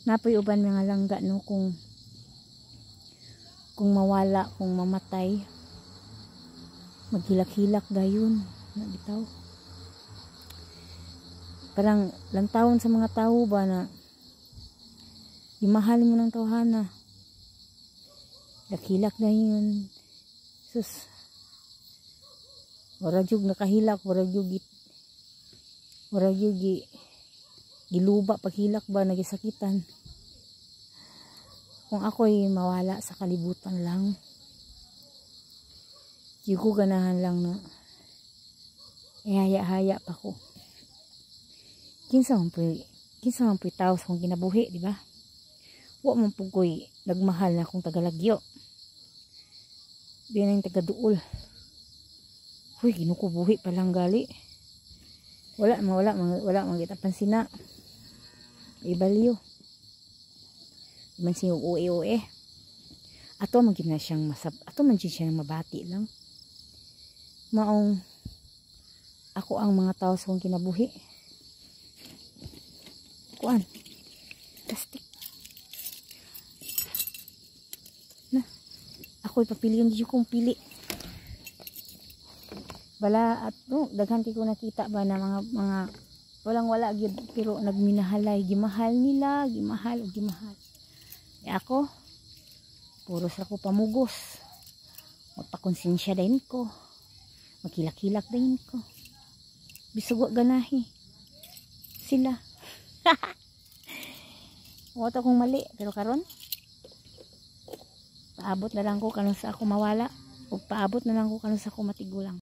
Napoy uban mga langga no kung mawala, kung mamatay, maghilak-hilak dayon na bitaw. Parang lantawon sa mga tao ba na imahal mo ng tawhana. Hilak na yun. Sus. Warag yung nakahilak, warag yung giluba paghilak ba nagisakitan. Kung ako'y mawala sa kalibutan lang, di ko ganahan lang na ihaya-haya pa ko. Kinsa man po'y tao sa kong kinabuhi, di ba? Wa man po ko'y nagmahal na akong tagalagyo. Di na yung tagaduol. Huy, ginukubuhi palang gali. Wala magitapansin na. Ibaliyo. Man siya uwe. Ato man gina siyang ato man siya mabati lang. Maong ako ang mga tao sa kong kinabuhi. Kuan. Plastic. Na. Ako'y papiliyon di kong pili. Bala at daghan ko nakita ba na mga walang-wala gyud pero nagminahalay, gimahal nila, gimahal. E ako puro sa ko pamugos. Magpakonsensya din ko. Magkilak-kilak din ko. Bisug wa ganahi. Sila. Wala akong mali pero karon paabot na lang ko kanus sa ako mawala o paabot na lang ko kanus sa ako matigulang.